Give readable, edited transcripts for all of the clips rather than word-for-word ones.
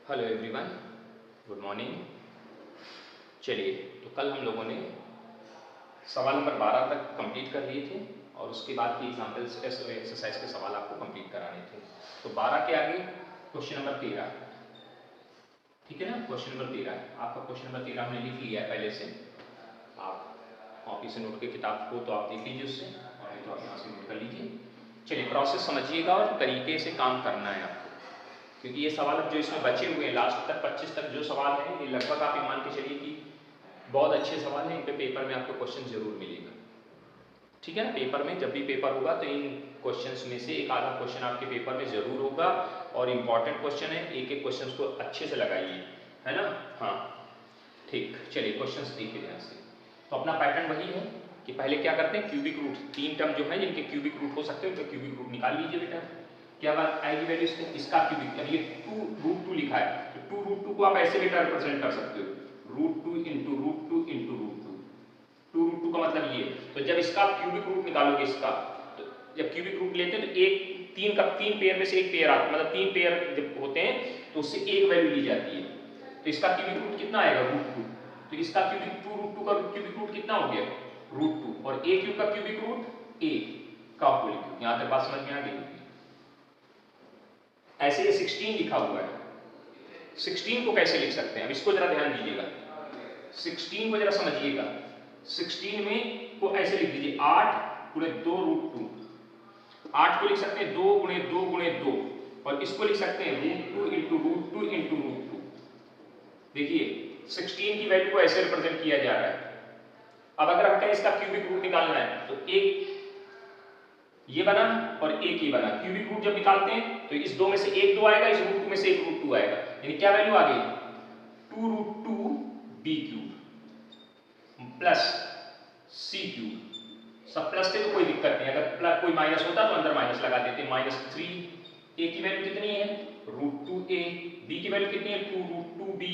Hello everyone, good morning. चलिए, तो कल हम लोगों ने सवाल नंबर 12 तक कंप्लीट कर लिए थे और उसके बाद की एग्जाम्पल्स एक्सरसाइज के सवाल आपको कंप्लीट कराने थे। तो 12 के आगे क्वेश्चन नंबर 13, ठीक है ना। क्वेश्चन नंबर 13 आपका क्वेश्चन नंबर 13 हमने लिख लिया है पहले से। आप कॉपी से नोट के किताब को तो आप देख लीजिए उससे, और नहीं तो आप यहाँ से नोट कर लीजिए। चलिए, प्रोसेस समझिएगा और तरीके से काम करना है आपको, क्योंकि ये सवाल अब जो इसमें बचे हुए हैं लास्ट तक 25 तक जो सवाल हैं, ये लगभग आप ये मान के चलिए कि बहुत अच्छे सवाल हैं। इन पे पेपर में आपको क्वेश्चन जरूर मिलेगा, ठीक है ना। पेपर में जब भी पेपर होगा तो इन क्वेश्चंस में से एक आधा क्वेश्चन आपके पेपर में जरूर होगा और इम्पॉर्टेंट क्वेश्चन है। एक एक क्वेश्चन को अच्छे से लगाइए, है ना। हाँ ठीक, चलिए क्वेश्चन देखिए ध्यान से। तो अपना पैटर्न वही है कि पहले क्या करते हैं, क्यूबिक रूट, तीन टर्म जो है जिनके क्यूबिक रूट हो सकते हैं उनके क्यूबिक रूट निकाल लीजिए बेटा। क्या बात आएगी वैल्यू इसका क्यूबिक, अब ये 2√2 लिखा है तो 2√2 को आप ऐसे बेटा रिप्रेजेंट कर सकते हो, √2 इंटू √2 इंटू √2। 2√2 का मतलब ये, तो जब इसका क्यूबिक रूट निकालोगे इसका, तो जब क्यूबिक रूट लेते हैं तो एक तीन पेयर में से एक पेयर आता, मतलब तीन पेयर जब होते हैं तो उससे एक वैल्यू ली जाती है। तो इसका क्यूबिक रूट कितना आएगा, √2। तो इसका क्यूबिक 2√2 का क्यूबिक रूट कितना हो गया, √2, और a क्यूब का क्यूबिक रूट a का होल क्यूब। यहां तक बात समझ में आ गई। ऐसे ये 16 लिखा हुआ है, 16 को कैसे लिख सकते हैं, अब इसको जरा ध्यान दीजिएगा, 16 को जरा समझिएगा। 16 में को ऐसे लिख दीजिए 8 गुणे 2√2। 8 को लिख सकते हैं 2 गुणे 2 गुणे 2, और इसको लिख सकते हैं √2 इंटू √2 इंटू √2। देखिए 16 की वैल्यू को ऐसे रिप्रेजेंट किया जा रहा है। अब अगर हम कहें इसका क्यूबिक रूट निकालना है तो एक ये बना और एक ये बना। क्यूबिक रूट जब निकालते हैं तो इस दो में से एक 2 आएगा, इस √2 में से एक √2 आएगा, यानी क्या वैल्यू आ गई, 2√2 b cube plus c cube. सब प्लस थे तो कोई दिक्कत नहीं, अगर प्लस कोई माइनस होता तो अंदर माइनस लगा देते, -3। a की वैल्यू कितनी है, √2a। b की वैल्यू कितनी है, 2√2b,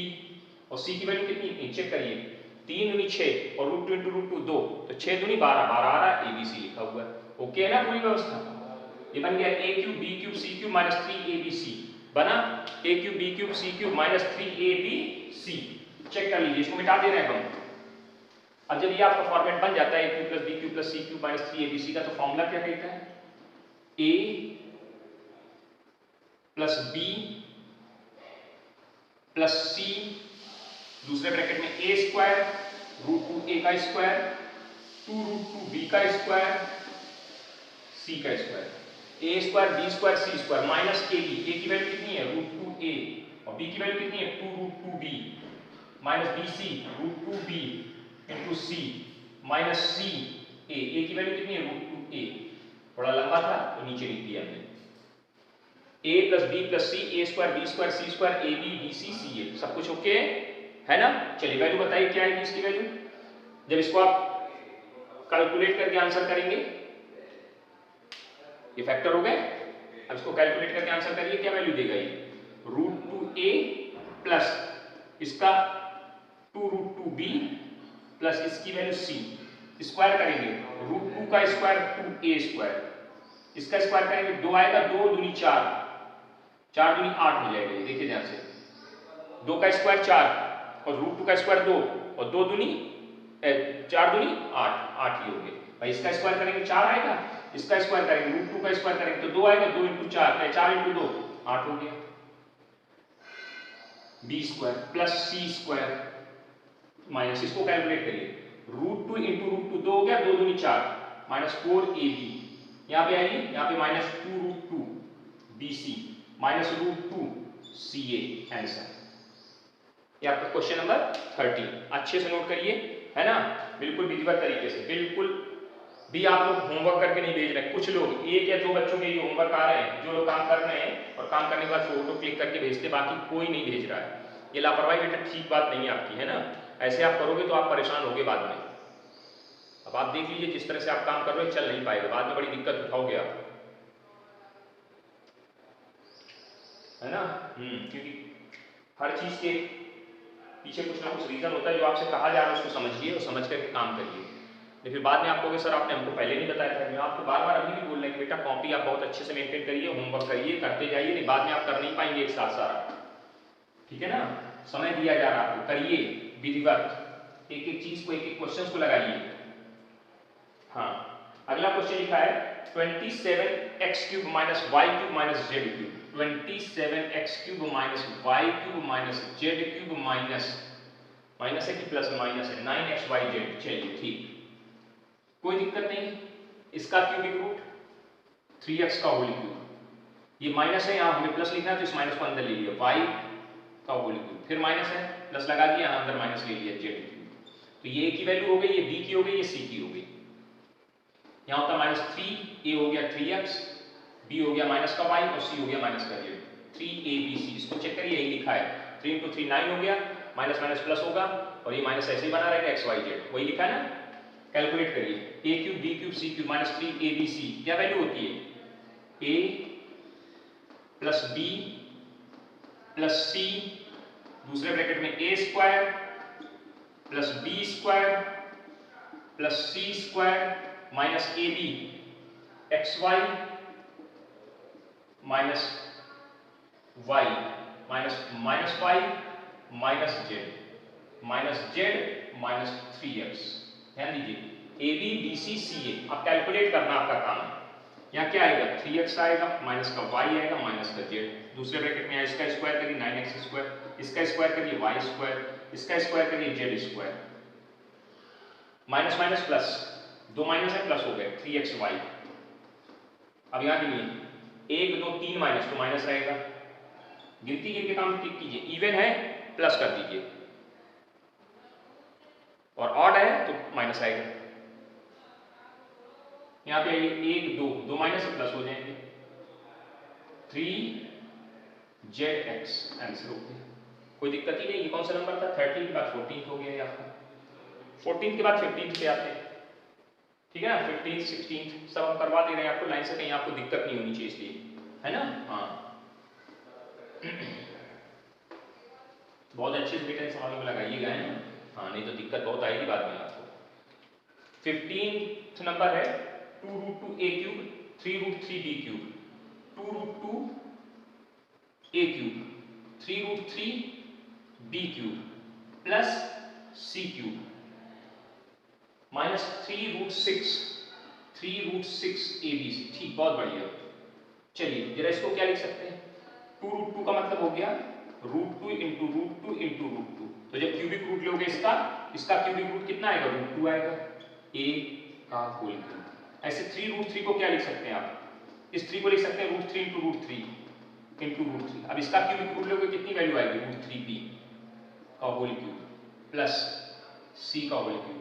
और c की वैल्यू कितनी है, चेक करिए, 3 दूनी 6 और √2 इंटू √2 2, तो 6 दूनी 12, 12 आ रहा है, abc लिखा हुआ है। ओके है ना पूरी व्यवस्था। ये बन गया a cube b cube c cube minus 3abc बना, a cube b cube c cube minus 3abc। Check कर लीजिए, इसको मिटा दे रहे हैं हम। अब जब ये आपका फॉर्मेट बन जाता है a cube plus b cube plus c cube minus 3abc का, तो फॉर्मूला क्या कहता है, a plus b plus c, दूसरे ब्रैकेट में a स्क्वायर √2a का स्क्वायर 2√2b का स्क्वायर c का square, a square b square c square minus ab। a की वैल्यू कितनी है, √2a, और b की वैल्यू कितनी है, 2√2b minus bc √2b into c minus c a की वैल्यू कितनी है, √2a। थोड़ा लंबा था तो नीचे लिख दिया हमने, a plus b plus c, a square b square c square ab bc ca, सब कुछ ओके है ना। चलिए वैल्यू बताइए क्या है इसकी वैल्यू, जब इसको आप कैलकुलेट करके आंसर करेंगे, ये फैक्टर हो गए, अब इसको कैलकुलेट करके आंसर करिए, क्या वैल्यू देगा ये, √2a प्लस इसका 2√2b प्लस इसकी वैल्यू c, स्क्वायर करेंगे, √2 का स्क्वायर 2a स्क्वायर, इसका स्क्वायर करेंगे 2 आएगा, 2 दूनी 4, 4 दूनी 8 हो जाएगा। देखिए ध्यान से, 2 का स्क्वायर 4 और √2 का स्क्वायर 2, और 2 दूनी 4 दूनी 8, 8 ही हो गए भाई। इसका स्क्वायर करेंगे 4 आएगा, इसका स्क्वायर करेंगे √2 का स्क्वायर करेंगे तो 2 आएगा, 2 इंटू 4 4 इंटू 2 8 हो गया। b square plus c square minus, इसको कैलकुलेट करिए, √2 इंटू √2 2 हो गया, 2 दूनी 4 माइनस 4ab, यहाँ पे आएगी, यहाँ पे minus 2√2 bc minus √2 ca answer. ये आपका क्वेश्चन नंबर 13, अच्छे से नोट करिए, है ना, बिल्कुल विधिवत तरीके से। बिल्कुल भी आप लोग होमवर्क करके नहीं भेज रहे, कुछ लोग 1 या 2 बच्चों के ये होमवर्क आ रहे हैं, जो लोग काम कर रहे हैं और काम करने के बाद फोटो क्लिक करके भेजते, बाकी कोई नहीं भेज रहा है। ये लापरवाही बेटा ठीक बात नहीं है आपकी, है ना। ऐसे आप करोगे तो आप परेशान होगे बाद में। अब आप देख लीजिए जिस तरह से आप काम कर रहे हो चल नहीं पाएगा, बाद में बड़ी दिक्कत उठाओगे आप, है ना। क्योंकि हर चीज के पीछे कुछ ना कुछ रीजन होता है, जो आपसे कहा जा रहा है उसको समझिए और समझ करके काम करिए। लेकिन बाद में आप कहोगे सर आपने हमको पहले नहीं बताया था। मैं आपको बार बार अभी भी बोल रहे हैं कि बेटा कॉपी आप बहुत अच्छे से मेंटेन करिए, होमवर्क करिए, करते जाइए, नहीं बाद में आप कर नहीं पाएंगे एक साथ सारा, ठीक है ना, समय दिया जा रहा है आपको, करिए विधिवत, एक एक चीज को, एक एक क्वेश्चन को लगाइए। हाँ, अगला क्वेश्चन लिखा है 27x³ minus y³ minus z³ 27x³ minus y³ minus z³ minus है कि प्लस माइनस है 9xyz। चलिए ठीक, कोई दिक्कत नहीं। इसका क्यूबिक रूट 3x का होल क्यूब, ये माइनस है, यहाँ हमें प्लस लिखना है तो इस माइनस को अंदर ले लिया, y का होल क्यूब, फिर माइनस है, प्लस लगा दिया, अंदर माइनस ले लिया z³। तो ये a की वैल्यू हो गई, ये b की हो गई, ये c की हो गई। यहाँ होता माइनस 3, a हो गया 3x, b हो गया माइनस का y और c हो गया माइनस का z। 3abc, इसको चेक करिए, यही लिखा है, 3 × 3 9 हो गया, माइनस माइनस प्लस होगा और ये माइनस ऐसे ही बना रहेगा xyz, वही लिखा है ना। कैलकुलेट करिए, a³ b³ c³ minus 3abc क्या वैल्यू होती है, a plus b plus c, दूसरे ब्रैकेट में a square plus b square plus c square minus ab xy minus y minus minus y minus z minus 3x। ध्यान दीजिए, A B B C सी ए, अब calculate करना आपका काम है। यहाँ क्या आएगा, 3x आएगा, माइनस का y आएगा, माइनस का z, दूसरे ब्रैकेट में इसका स्क्वायर करिए 9x स्क्वायर, इसका स्क्वायर करिए y स्क्वायर, इसका स्क्वायर करिए z square, minus minus plus, दो माइनस है प्लस हो गए 3xy। अब यहाँ गिनिए 1 2 3 माइनस, तो माइनस रहेगा, गिनती गिन के काम टिक कीजिए, इवन है प्लस कर दीजिए और ऑड है तो माइनस आएगा। यहाँ पे आइए 1 2, दो माइनस से प्लस हो जाएंगे, 3zx आंसर हो गया, कोई दिक्कत ही नहीं। ये कौन सा नंबर था, 13 के बाद 14 हो गया आपका, 14 के बाद 15 पे आते हैं, ठीक है ना, 15 16 सब हम करवा दे रहे हैं आपको लाइन से, कहीं आपको दिक्कत नहीं होनी चाहिए इसलिए, है ना। हाँ बहुत अच्छे से बेटा सवालों में लगाइएगा, है ना, हाँ नहीं तो दिक्कत बहुत आएगी बाद में आपको। 15th नंबर है 2√2a³ 3√3b³ 2√2a³ 3√3b³ plus c³ minus 3√6 ठीक, बहुत बढ़िया। चलिए जरा इसको क्या लिख सकते हैं, 2√2 का मतलब हो गया √2 इंटू √2 इंटू √2, तो जब क्यूबिक रूट लोगे इसका क्यूबिक रूट कितना आएगा, √2 आएगा, a का होल क्यूब। ऐसे 3√3 को क्या लिख सकते हैं आप, इस 3 को लिख सकते हैं √3 इंटू √3 इंटू √3। अब इसका क्यूबिक रूट लोगे कितनी वैल्यू आएगी, √3b का होल क्यूब प्लस c का होल क्यूब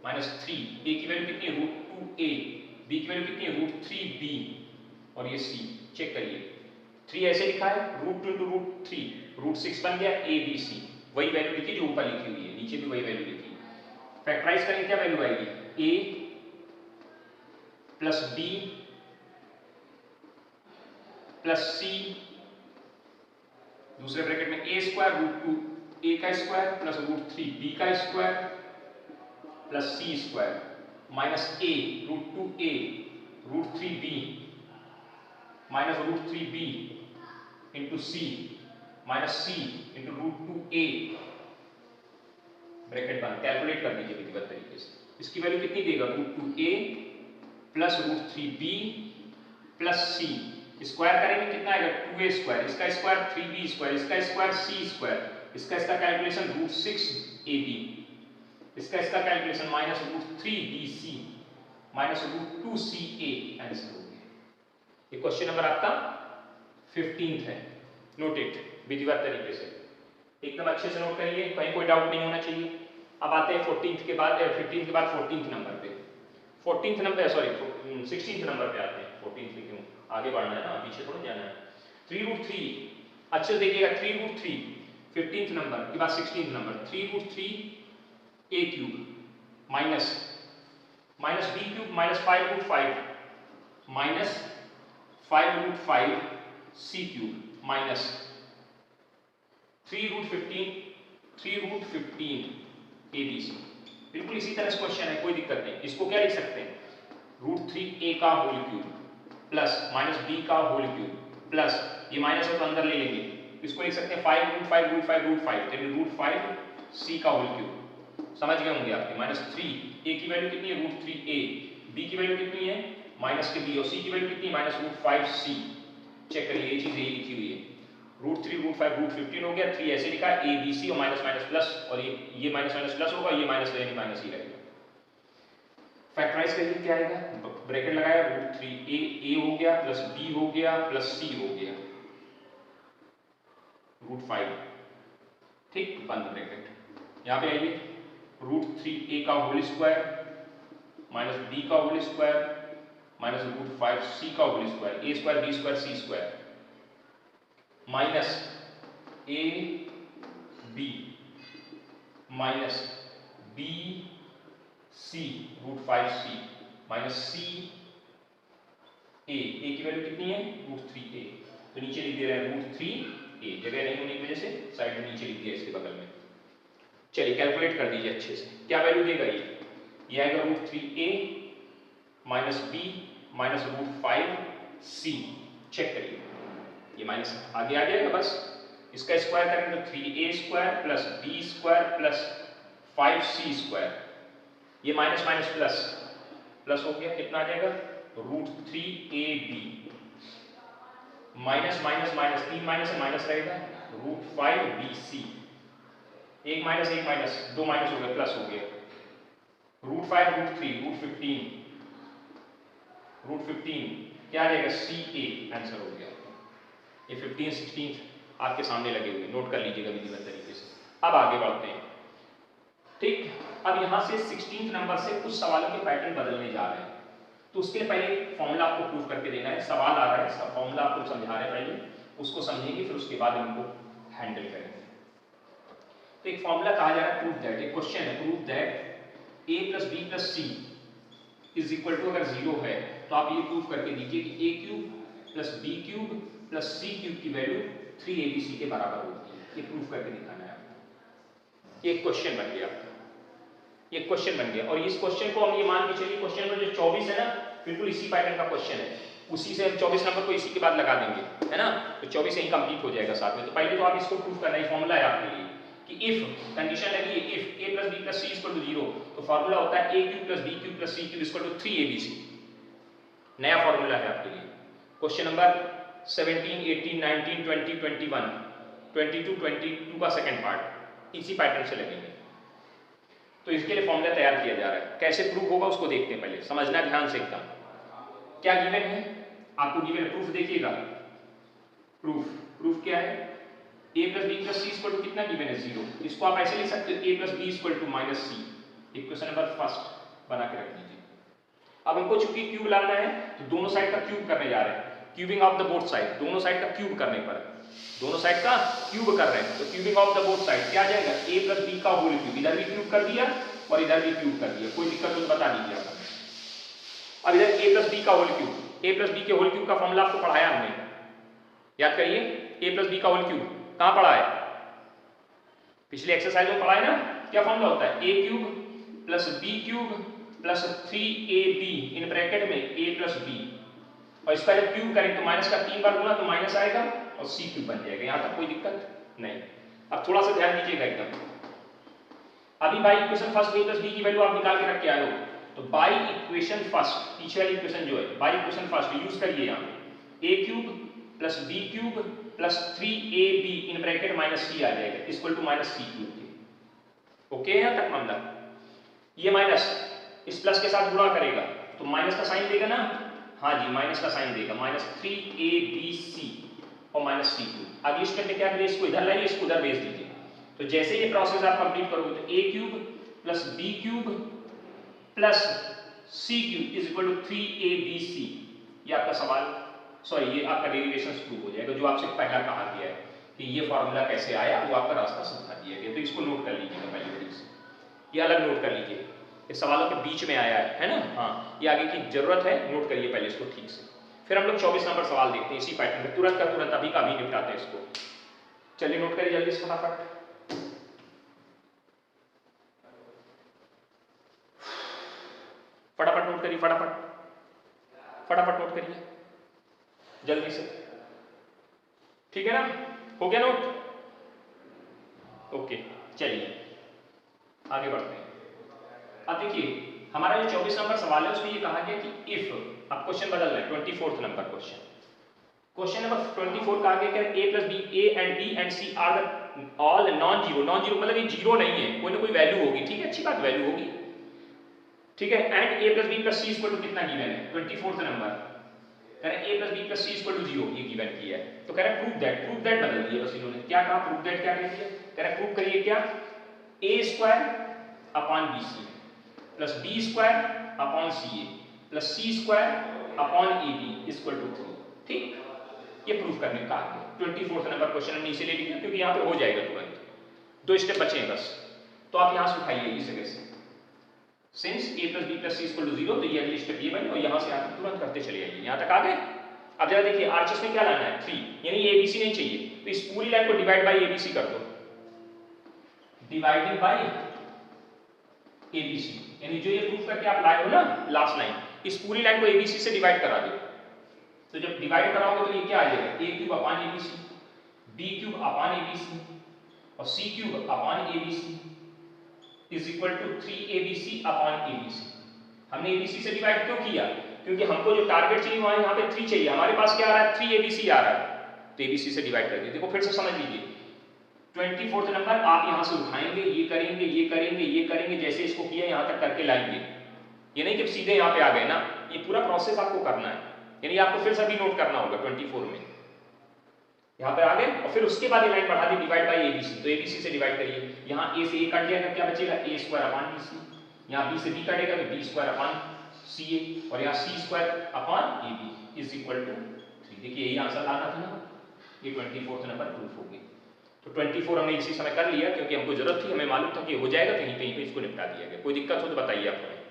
माइनस 3, a की वैल्यू कितनी है, √2a, b की वैल्यू कितनी है, √3b और ये c। चेक करिए, 3 ऐसे लिखा है, √2 इंटू √3, √6 बन गया abc, वही वैल्यू लिखी जो ऊपर लिखी हुई है, नीचे भी वही वैल्यू लिखी। फैक्टराइज करेंगे क्या वैल्यू आएगी, a plus b plus c, दूसरे ब्रैकेट में a स्क्वायर √2a का स्क्वायर प्लस √3b का square plus c square minus a √2a √3b minus √3b into c minus c into √2a, bracket बंद, calculate कर दीजिए विधिवत तरीके से। इसकी वैल्यू कितनी देगा, √2a plus √3b plus c, square करेंगे कितना आएगा, 2a स्क्वायर, इसका स्क्वायर 3b स्क्वायर, इसका स्क्वायर c स्क्वायर, इसका कैलकुलेशन √6ab, इसका calculation minus √3bc minus √2ca, answer हो गया। ये क्वेश्चन नंबर आपका 15th है, नोटेड विधिवत तरीके से, एकदम अच्छे से नोट करिए, कहीं कोई डाउट नहीं होना चाहिए। अब आते हैं 15th के बाद 15th के बाद 14th नंबर पे, 14th number sorry 16th number पे आते हैं। 14th क्यों आगे बढ़ना है ना, पीछे थोड़ा जाना है। 3√3 अच्छे से देखिएगा, 3√3 15th नंबर के बाद 16th number, 3√3a³ minus b³ minus 5√5 minus 5√5c³ minus 3√15 बिल्कुल इसी तरह से क्वेश्चन है, कोई दिक्कत नहीं। इसको क्या लिख सकते हैं, √3a का whole cube plus minus b का होल क्यूब प्लस, ये माइनस है तो अंदर ले लेंगे इसको लिख सकते हैं 5 रूट 5 सी का होल क्यूब। समझ गए होंगे आपके। -3 ए की वैल्यू कितनी है √3a, बी की वैल्यू कितनी है माइनस के बी, और सी की वैल्यू कितनी है -√5c। चेक करिए ये चीज यही लिखी हुई है। √3 √5 √15 हो गया, 3 ऐसे लिखा है ए बी सी और माइनस माइनस प्लस, और ये माइनस माइनस प्लस होगा, ये माइनस यानी माइनस ही रहेगा। फैक्टराइज करिए क्या आएगा, ब्रैकेट लगाया √3a ए हो गया प्लस बी हो गया प्लस सी हो गया √5, ठीक, बंद ब्रैकेट। यहाँ पे आइए √3a का होल स्क्वायर माइनस बी का होल स्क्वायर माइनस √5c का whole square, a square b square c square minus a b minus b c √5c minus c a की वैल्यू कितनी है √3a, तो नीचे लिख दे रहे हैं √3a, जगह नहीं होने की वजह से साइड में नीचे लिख दिया इसके बगल में। चलिए कैलकुलेट कर दीजिए अच्छे से, क्या वैल्यू देगा ये आएगा √3a minus b minus √5c। Check करिए ये माइनस आगे आ जाएगा, बस इसका स्क्वायर करेंगे तो 3a square plus b square plus 5c square, ये माइनस माइनस प्लस प्लस हो गया, कितना आ जाएगा √3ab minus minus minus 3 minus है माइनस रहेगा √5bc, एक माइनस 2 माइनस हो गया प्लस हो गया √5 √3 √15 क्या आ जाएगा ca, आंसर हो गया। ये 15 16 आपके सामने लगे हुए, नोट कर लीजिएगा विधिवत तरीके से। अब आगे बढ़ते हैं, ठीक। अब यहां से 16 नंबर से कुछ सवालों के पैटर्न बदलने जा रहे हैं, तो उसके लिए पहले फॉर्मूला आपको प्रूफ करके देना है। सवाल आ रहा है, सब फॉर्मूला आपको समझा रहे हैं, पहले उसको समझेंगे फिर उसके बाद इनको हैंडल करेंगे। तो एक फॉर्मूला कहा जा रहा है प्रूफ दैट, एक क्वेश्चन है proof that a plus b plus c is equal to, अगर 0 है तो आप ये प्रूफ करके दीजिए कि a cube plus b cube plus c cube की वैल्यू 3abc के बराबर होती है। ये प्रूफ करके दिखाना है आपको। एक क्वेश्चन बन गया, एक क्वेश्चन बन गया, और इस क्वेश्चन को हम ये मान के चलिए क्वेश्चन नंबर जो 24 है ना, बिल्कुल इसी पैटर्न का क्वेश्चन है, उसी से हम 24 नंबर को इसी के बाद लगा देंगे, है ना, तो 24 यही कंप्लीट हो जाएगा साथ में। तो पहले तो आप इसको प्रूफ करना ही फॉर्मूला है आपके लिए कि इफ कंडीशन लगी है if a plus b plus c equal to 0, तो फॉर्मूला होता है a cube plus b cube plus c cube equal to 3abc। नया फॉर्मूला है आपके लिए। क्वेश्चन नंबर 17 18 19 20 21 22 22 का सेकंड पार्ट इसी पैटर्न से लगेंगे। तो इसके लिए फॉर्मूला तैयार किया जा रहा है, कैसे प्रूफ होगा उसको देखते हैं, पहले समझना ध्यान से एकदम। क्या गिवन है आपको, गिवन प्रूफ देखिएगा, प्रूफ क्या है, a plus b plus c equal to कितना गिवन है 0, इसको आप ऐसे लिख सकते हो a plus b equal to minus c। Equation number first बना के रख दीजिए। अब हमको चूंकि क्यूब लाना है तो दोनों साइड का क्यूब करने जा रहे हैं, cubing of the both side, दोनों साइड का क्यूब करने पर, दोनों साइड का क्यूब कर रहे हैं, तो cubing of the both side क्या आ जाएगा a प्लस b का होल क्यूब, इधर भी क्यूब कर दिया और इधर भी क्यूब कर दिया, कोई दिक्कत हो तो बता दीजिए आप। अब इधर a प्लस b का whole cube, a plus b के होल क्यूब का फॉर्मूला आपको पढ़ाया हमने, याद करिए a प्लस b का होल क्यूब कहां पढ़ा है, पिछले एक्सरसाइज में पढ़ा है ना। क्या फॉर्मूला होता है a cube plus b cube plus 3ab in bracket में a प्लस b, और इसका जब क्यूब करें तो माइनस का 3 बार गुना तो माइनस आएगा और c क्यूब बन जाएगा। यहां तक कोई दिक्कत नहीं। अब थोड़ा सा ध्यान दीजिएगा एकदम, अभी by equation first a plus b की वैल्यू आप निकाल के रख के आए हो, तो बाई इक्वेशन फर्स्ट पीछे वाली इक्वेशन जो है बाई इक्वेशन फर्स्ट यूज करिए, यहां a cube plus b cube plus 3ab in bracket minus c आ जाएगा equal to minus c cube के। ओके, यहां तक मामला। ये माइनस इस प्लस के साथ गुणा करेगा तो माइनस का साइन देगा ना, हाँ जी माइनस का साइन देगा, माइनस 3abc और माइनस c क्यूब। अगली स्टेप में क्या करिए, इसको इधर लाइए, इसको उधर भेज दीजिए। तो जैसे ये प्रोसेस आप कंप्लीट करोगे तो a cube plus b cube plus c cube is equal to 3abc, ये आपका सवाल, सॉरी ये आपका डेरिवेशन प्रूव हो जाएगा। जो आपसे पहला कहा गया है कि ये फॉर्मूला कैसे आया वो आपका रास्ता समझा दिया गया, तो इसको नोट कर लीजिएगा पहले तरीके से, ये अलग नोट कर लीजिए, ये सवालों के बीच में आया है ना, हाँ ये आगे की जरूरत है, नोट करिए पहले इसको ठीक से। फिर हम लोग 24 नंबर सवाल देखते हैं इसी पैटर्न में, तुरंत का तुरंत अभी का अभी निपटाते हैं इसको। चलिए नोट करिए जल्दी से फटाफट, फटाफट नोट करिए, फटाफट नोट करिए जल्दी से, ठीक है ना। हो गया नोट? ओके, चलिए आगे बढ़ते हैं। अब देखिए हमारा जो 24 नंबर सवाल है उसमें ये कहा गया कि इफ, अब क्वेश्चन बदल रहा है, 24 नंबर क्वेश्चन नंबर 24 कहा गया कि a plus B, A and B and C are the all non zero मतलब ये जीरो नहीं है, कोई ना कोई वैल्यू होगी, ठीक है, अच्छी बात, वैल्यू होगी, ठीक है। And a plus B plus C equal to कितना गिवन है 24 नंबर, कह रहे हैं a plus B plus C equal to 0, ये गिवन किया है। तो कह रहे हैं प्रूव दैट बदल दिया बस इन्होंने, क्या कहा, प्रूव दैट क्या कह दिया, कह रहे हैं प्रूव करिए क्या, a square upon B C plus B square upon C A plus C square upon A B equal to 3, ठीक, ये प्रूफ करने का है। 24 नंबर क्वेश्चन हमने इसीलिए लिखा क्योंकि यहाँ पे हो जाएगा तुरंत, 2 स्टेप बचे हैं बस, तो आप यहाँ से उठाइए इस जगह से, since a plus B plus C equal to 0, तो ये अगली स्टेप ये बनी और यहाँ से आकर तुरंत करते चले आइए, यहाँ तक आ गए। अब जरा देखिए आरएचएस में क्या लाना है 3, यानी ए बी सी नहीं चाहिए, तो इस पूरी लाइन को divide by A B C कर दो, divided by A B C, यानी जो ये प्रूफ करके आप लाए हो ना लास्ट लाइन, इस पूरी लाइन को ए बी सी से डिवाइड करा दो। तो जब डिवाइड कराओगे तो ये क्या आ जाएगा, a cube upon A B C, B cube upon A B C और C cube upon A B C is equal to 3abc upon abc। हमने abc से डिवाइड क्यों किया, क्योंकि हमको जो टारगेट चाहिए वहां यहाँ पे 3 चाहिए, हमारे पास क्या आ रहा है 3abc आ रहा है, तो abc से डिवाइड कर दिया। देखो फिर से समझ लीजिए, 24 नंबर आप यहाँ से उठाएंगे, ये करेंगे ये करेंगे ये करेंगे, जैसे इसको किया यहाँ तक करके लाएंगे, ये नहीं कि सीधे यहाँ पे आ गए ना, ये पूरा प्रोसेस आपको करना है, यानी आपको फिर सभी नोट करना होगा 24 में, यहाँ पे आ गए और फिर उसके बाद ये लाइन बढ़ा दी डिवाइड बाय एबीसी, तो एबीसी से डिवाइड करिए, यहाँ a से a कट जाएगा, क्या बचेगा a स्क्वायर अपान bc, यहाँ b से b कटेगा तो b स्क्वायर अपान ca और यहाँ c square upon ab is equal to 3। देखिए यही आंसर लाना था ना, ये 24 नंबर प्रूफ हो गई। तो 24 हमने इसी समय कर लिया क्योंकि हमको जरूरत थी, हमें मालूम था कि हो जाएगा, कहीं कहीं पे इसको निपटा दिया गया। कोई दिक्कत हो तो बताइए आप हमें।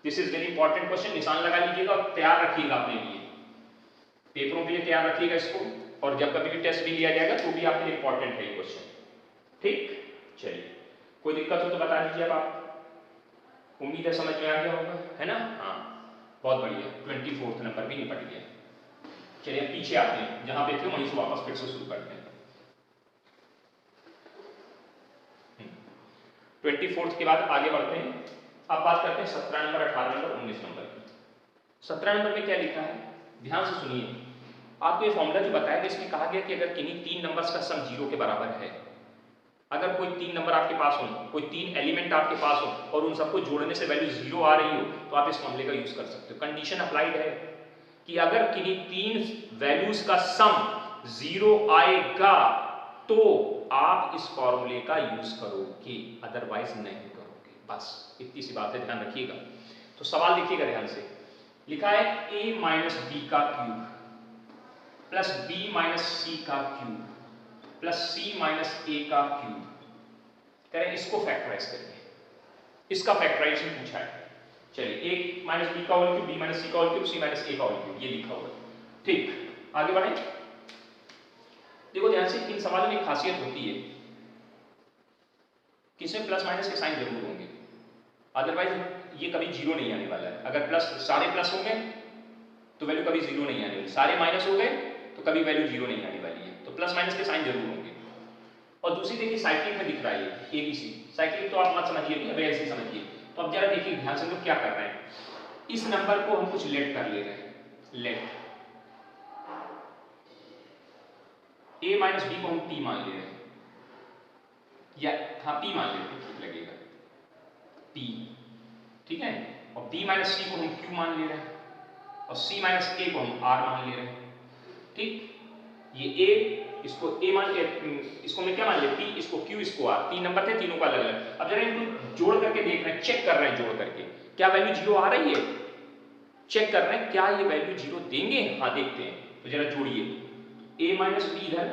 This is very important question, निशान लगा लीजिएगा और तैयार रखिएगा अपने लिए, पेपरों के लिए तैयार रखिएगा इसको, और जब कभी भी टेस्ट भी लिया जाएगा तो भी आपके लिए इंपॉर्टेंट है ये क्वेश्चन, ठीक। चलिए कोई दिक्कत हो तो बता दीजिए अब आप, उम्मीद है समझ में आ गया होगा, है ना, हाँ बहुत बढ़िया, 24 नंबर भी निपट गया। चलिए पीछे आते हैं, जहां पे थे वहीं से वापस फिर से शुरू करते हैं। 24 के बाद आगे बढ़ते हैं, अब बात करते हैं 17 नंबर, 18 नंबर, 19 नंबर की। 17 नंबर में क्या लिखा है, ध्यान से सुनिए। आपको ये फॉर्मूला जो बताया गया इसमें कहा गया कि अगर किन्हीं 3 नंबर्स का सम 0 के बराबर है, अगर कोई 3 नंबर आपके पास हो, कोई 3 एलिमेंट आपके पास हो और उन सबको जोड़ने से वैल्यू 0 आ रही हो, तो आप इस फॉर्मूले का यूज कर सकते हो। कंडीशन अप्लाइड है कि अगर किन्हीं 3 वैल्यूज का सम 0 आएगा तो आप इस फॉर्मूले का यूज करोगे, अदरवाइज नहीं करोगे, बस इतनी सी बात है, ध्यान रखिएगा। तो सवाल देखिएगा ध्यान से, लिखा है a माइनस बी का cube plus b minus C का cube plus c minus a का क्यूब, करें इसको फैक्टराइज करिए, इसका फैक्टराइजेशन पूछा है। चलिए a माइनस बी का whole cube, b minus C का whole cube, c minus a का होल क्यूब, ये लिखा हुआ है, ठीक। आगे बढ़े, देखो ध्यान से, इन सवालों में एक खासियत होती है कि इसमें प्लस माइनस के साइन जरूर होंगे, अदरवाइज ये कभी 0 नहीं आने वाला है। अगर प्लस सारे प्लस होंगे तो वैल्यू कभी 0 नहीं आने वाली, सारे माइनस हो गए तो कभी वैल्यू 0 नहीं आने वाली है, तो प्लस माइनस के साइन जरूर होंगे। और दूसरी देखिए साइक्लिक में दिख रहा है ये एबीसी, साइक्लिक तो आप मत समझिए, अभी ऐसे समझिए। तो अब जरा देखिए ध्यान से, लोग क्या कर रहे हैं, इस नंबर को हम कुछ लेट कर ले रहे हैं, लेट a माइनस बी को हम p मान ले रहे हैं, या हाँ p मान लेते हैं, ठीक लगेगा p, ठीक है। और b माइनस सी को हम q मान ले रहे हैं और c माइनस a को हम r मान ले रहे हैं, ठीक। ये a, इसको a मान ले, इसको मैं क्या मान ले, p, इसको q, इसको r, 3 नंबर थे, तीनों का अलग अलग। अब जरा इनको जोड़ करके देख रहे हैं, चेक कर रहे हैं जोड़ करके, क्या वैल्यू 0 आ रही है, चेक कर रहे हैं क्या ये वैल्यू 0 देंगे, हाँ देखते हैं। तो जरा जोड़िए, a माइनस बी इधर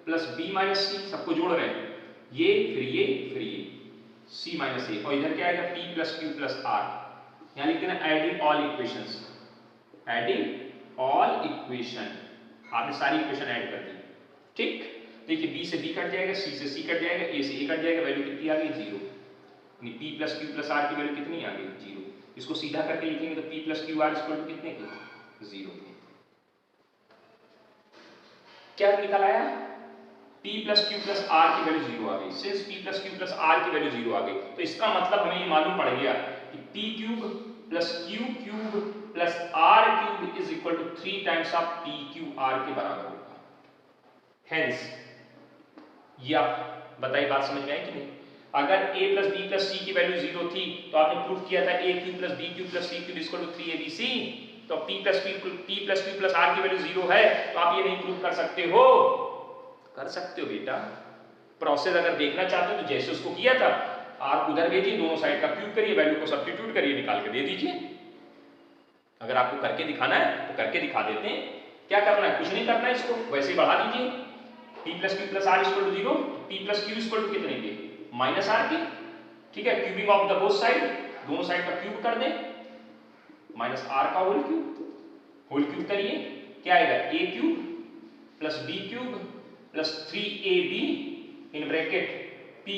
प्लस b माइनस सी, सबको जोड़ रहे हैं, ये फिर ये c माइनस a, और इधर क्या आएगा p plus q plus r, यहाँ लिख देना adding all equations, adding all equation, आपने सारी इक्वेशन ऐड कर दी, ठीक। देखिए b से b कट जाएगा, c से c कट जाएगा, a से a कट जाएगा, वैल्यू कितनी आ गई 0, यानी p plus q plus r की वैल्यू कितनी आ गई 0। इसको सीधा करके लिखेंगे तो p plus q r equal to कितने की 0। क्या निकल आया, p plus Q plus R की वैल्यू 0 आ गई। Since p plus Q plus R की वैल्यू 0 आ गई तो इसका मतलब हमें ये मालूम पड़ गया कि p cube plus q cube plus r cube is equal to 3 times of p Q r के बराबर होगा। हेंस ये आप बताइए बात समझ में आई कि नहीं? अगर a plus b plus c की वैल्यू 0 थी तो आपने प्रूफ किया था a cube plus b cube plus c cube equal to 3abc। तो p plus q plus r की वैल्यू 0 है तो आप ये नहीं प्रूफ कर सकते हो? कर सकते हो बेटा। प्रोसेस अगर देखना चाहते हो तो जैसे उसको किया था आप उधर भेजिए, दोनों साइड का क्यूब करिए, वैल्यू को सब्स्टिट्यूट करिए, निकाल के दे दीजिए। अगर आपको करके दिखाना है तो करके दिखा देते हैं। क्या करना है? कुछ नहीं करना है, इसको वैसे ही बढ़ा दीजिए। p plus Q plus R equal to 0, p plus Q equal to कितने के? माइनस आर के। ठीक है, cubing of the both side, दोनों साइड का क्यूब कर दें, माइनस आर का होल क्यूब करिए। क्या आएगा? a cube plus b cube plus 3ab in bracket p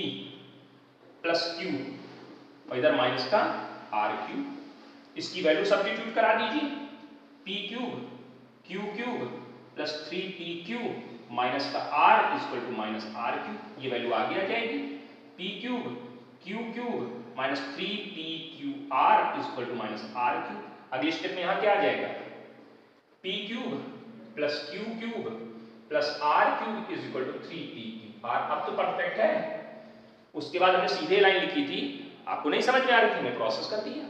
plus q और इधर माइनस का r क्यूब। इसकी वैल्यू सब्स्टिट्यूट करा दीजिए। p cube q cube plus 3p cube minus का r equal to minus r cube. ये value आगे आ जाएगी। p cube q cube minus 3pqr equal to minus r cube. अगले स्टेप में यहाँ क्या आ जाएगा? p cube plus q cube plus r cube is equal to 3pqr। अब तो परफेक्ट है। उसके बाद हमने सीधे लाइन लिखी थी, आपको नहीं समझ में आ रही थी, हमने प्रोसेस कर दिया।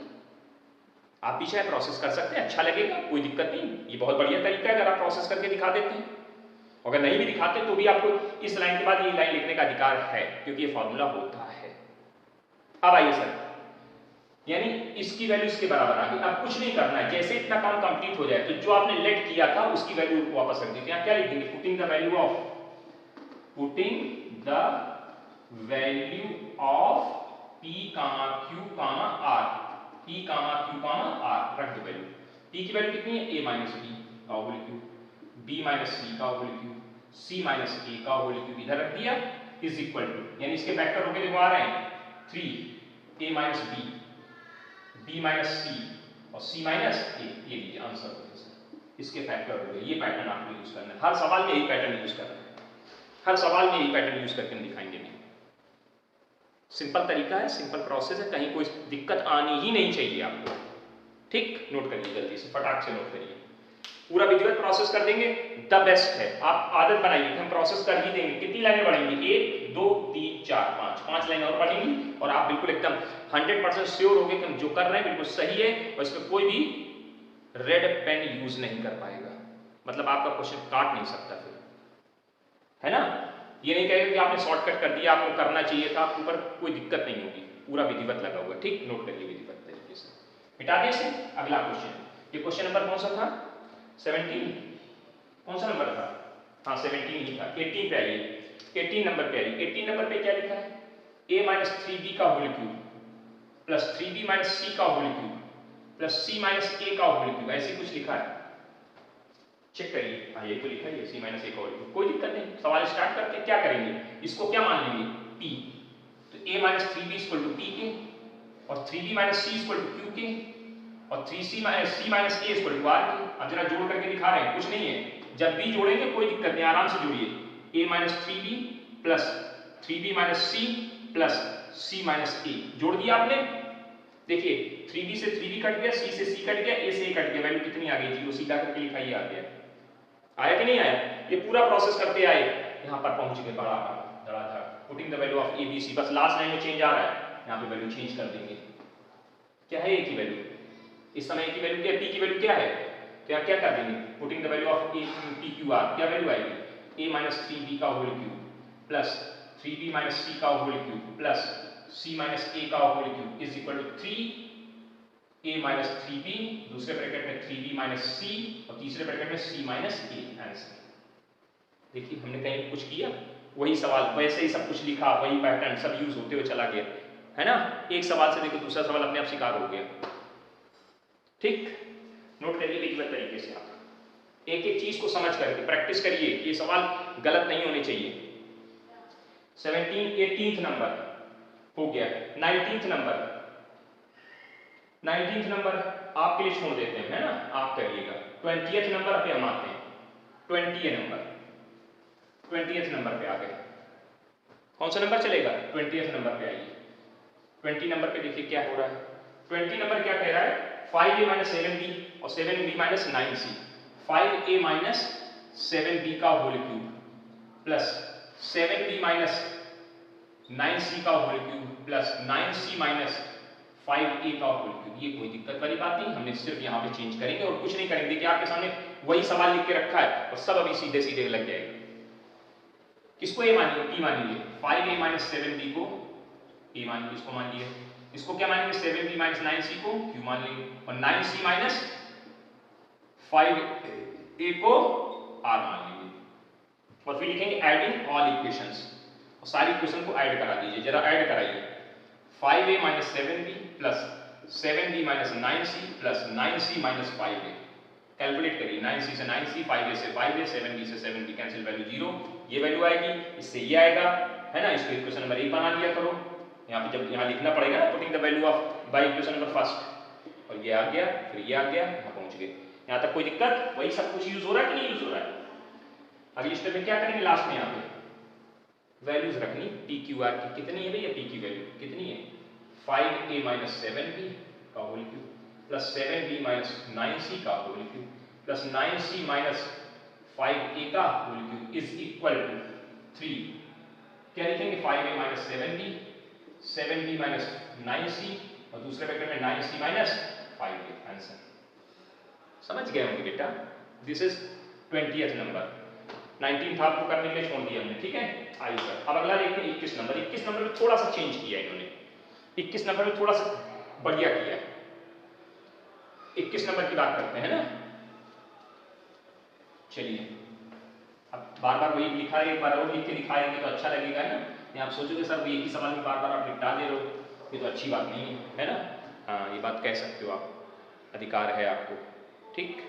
आप भी चाहे प्रोसेस कर सकते हैं, अच्छा लगेगा, कोई दिक्कत नहीं। ये बहुत बढ़िया तरीका है अगर आप प्रोसेस करके दिखा देते हैं। अगर नहीं भी दिखाते तो भी आपको इस लाइन के बाद ये लाइन लिखने का अधिकार है, क्योंकि ये फॉर्मूला होता है। अब आइए सर, यानी इसकी वैल्यू इसके बराबर आ गई। अब कुछ नहीं करना है, जैसे इतना काम कंप्लीट हो जाए तो जो आपने लेट किया था उसकी वैल्यू वापस रख दीजिए। क्या लिखेंगे? Putting the value of p comma q comma r, p comma q comma r रख दो वैल्यू। p की वैल्यू कितनी है? a माइनस b का whole cube, b minus c का whole cube, c minus a का होल क्यूब इधर रख दिया इज इक्वल टू, यानी इसके फैक्टर होके देखो आ रहे हैं 3 a minus b, b minus c और c माइनस a। ये लीजिए आंसर हो गया सर, इसके फैक्टर हो गए। ये पैटर्न आपको यूज करना है, हर सवाल में यही पैटर्न यूज करना है, हर सवाल में यही पैटर्न यूज करके हम दिखाएंगे। नहीं, सिंपल तरीका है, सिंपल प्रोसेस है, कहीं कोई दिक्कत आनी ही नहीं चाहिए आपको। ठीक, नोट करिए जल्दी से, फटाक से नोट करिए। पूरा विधिवत प्रोसेस कर देंगे, द बेस्ट है। आप आदत बनाइए कि हम प्रोसेस कर ही देंगे। कितनी लाइनें पढ़ेंगे? 1 2 3 4 5 लाइनें और पढ़ेंगी और आप बिल्कुल एकदम 100% श्योर हो गए कि हम जो कर रहे हैं बिल्कुल सही है और इसमें कोई भी रेड पेन यूज नहीं कर पाएगा, मतलब आपका क्वेश्चन काट नहीं सकता फिर, है ना? ये नहीं कहेगा कि आपने शॉर्टकट कर दिया, आपको करना चाहिए था, आपके ऊपर कोई दिक्कत नहीं होगी, पूरा विधिवत लगा हुआ। ठीक, नोट करिए विधिवत तरीके से। मिटा दिए इसे। अगला क्वेश्चन, ये क्वेश्चन नंबर कौन सा था? 17। कौन सा नंबर था? हाँ 17 ही था। 18 पे आइए, 18 नंबर पे आइए। 18 नंबर पे क्या लिखा है? a माइनस 3b का whole cube plus 3b minus c का whole cube plus c minus a का होल क्यूब, ऐसे कुछ लिखा है। चेक करिए। हाँ यही तो लिखा है, c माइनस a का होल क्यूब। कोई दिक्कत नहीं, सवाल स्टार्ट करके क्या करेंगे? इसको क्या मान लेंगे? p। तो a minus 3b equal to p के और 3b minus c equal to q के और 3c minus c minus a equal to r के। अब जरा जोड़ करके दिखा रहे हैं, कुछ नहीं है, जब भी जोड़ेंगे कोई दिक्कत नहीं, आराम से जोड़िए। a minus 3b plus 3b minus c plus c minus a जोड़ दिया आपने। देखिए 3b से 3b कट गया, c से c कट गया, a से a कट गया, वैल्यू कितनी आ गई? 0 सीधा करके लिखा, ये आ गया। आया कि नहीं आया? ये पूरा प्रोसेस करते आए, यहाँ पर पहुंच गए बड़ा धड़ाधड़। Putting the value of a b c, बस लास्ट लाइन में चेंज आ रहा है, यहाँ पे वैल्यू चेंज कर देंगे। क्या है a की वैल्यू? इस समय a की वैल्यू क्या है? p की वैल्यू क्या है? तो यहाँ क्या कर देंगे? Putting the value of a p q r, क्या वैल्यू आएगी? a माइनस 3b का whole cube plus 3b minus c का whole cube plus c minus a का whole cube is equal to 3a minus 3b, दूसरे bracket में 3b minus c और तीसरे bracket में c माइनस a। आंसर देखिए, हमने कहीं कुछ किया? वही सवाल वैसे ही सब कुछ लिखा, वही पैटर्न सब यूज होते हुए चला गया, है ना? एक सवाल से देखो दूसरा सवाल अपने आप शिकार हो गया। ठीक, नोट करिए विधिवत तरीके से, आप एक एक चीज को समझ करके प्रैक्टिस करिए कि ये सवाल गलत नहीं होने चाहिए। 17 18th नंबर हो गया। 19th नंबर आपके लिए छोड़ देते हैं, है ना? आप करिएगा। 20th नंबर पे हम आते हैं। 20 नंबर 20th नंबर पे आ गए। कौन सा नंबर चलेगा? 20th नंबर पे आइए। 20 नंबर पे देखिए क्या हो रहा है। 20 नंबर क्या कह रहा है? 5a माइनस 7b और 7b minus 9c। 5a minus 7b का whole cube plus 7b minus 9c का whole cube plus 9c minus 5a का होल क्यूब। ये कोई दिक्कत वाली बात नहीं, हमने सिर्फ यहाँ पे चेंज करेंगे और कुछ नहीं करेंगे। देखिए आपके सामने वही सवाल लिख के रखा है और सब अभी सीधे सीधे लग जाएगा। किसको a मानिए? p मानिए। 5a माइनस 7b को a मानिए, इसको मान लिए। इसको क्या मानेंगे? 7b माइनस 9c को q मान लेंगे और 9c माइनस 5a को r मान लेंगे और फिर लिखेंगे एडिंग ऑल इक्वेशंस और सारी इक्वेशन को ऐड करा दीजिए। जरा ऐड कराइए। 5a minus 7b plus 7b minus 9c plus 9c minus 5a। Calculate करिए। 9c से 9c, 5a से 5a, 7b से 7b, कैंसिल वैल्यू 0। ये वैल्यू आएगी, इससे ये आएगा, है ना। इसको इक्वेशन नंबर 1 बना लिया करो। यहाँ पे जब यहाँ लिखना पड़ेगा ना, putting the value of by equation number first. और ये आ गया, फिर ये आ गया, यहाँ पहुंच गए। यहाँ तक कोई दिक्कत? वही सब कुछ यूज हो रहा है कि नहीं यूज हो रहा है? अगली स्टेप में क्या करेंगे? लास्ट में यहाँ पे वैल्यूज रखनी। पी क्यू आर की कितनी है भैया? पी की वैल्यू कितनी है? 5a माइनस 7b का whole cube plus 7b minus 9c का whole cube plus 9c minus 5a का whole cube is equal to 3। क्या लिखेंगे? 5a minus 7b, 7b minus 9c और दूसरे ब्रैकेट में 9c माइनस 5a। आंसर समझ गए होंगे बेटा। This is 20th number. 19th आपको करने के लिए छोड़ दिया हमने, ठीक है। आइए सर, अब अगला देखते हैं 21 नंबर। 21 नंबर में थोड़ा सा चेंज किया इन्होंने। 21 नंबर में थोड़ा सा बढ़िया किया है। 21 नंबर की बात करते हैं ना। चलिए, अब बार बार वही लिखा है, एक बार और लिख के दिखाएंगे तो अच्छा लगेगा, है ना। नहीं आप सोचोगे सर एक ही सवाल में बार बार आप निपटा दे रहे हो, ये तो अच्छी बात नहीं है, है ना। हाँ, ये बात कह सकते हो आप, अधिकार है आपको, ठीक।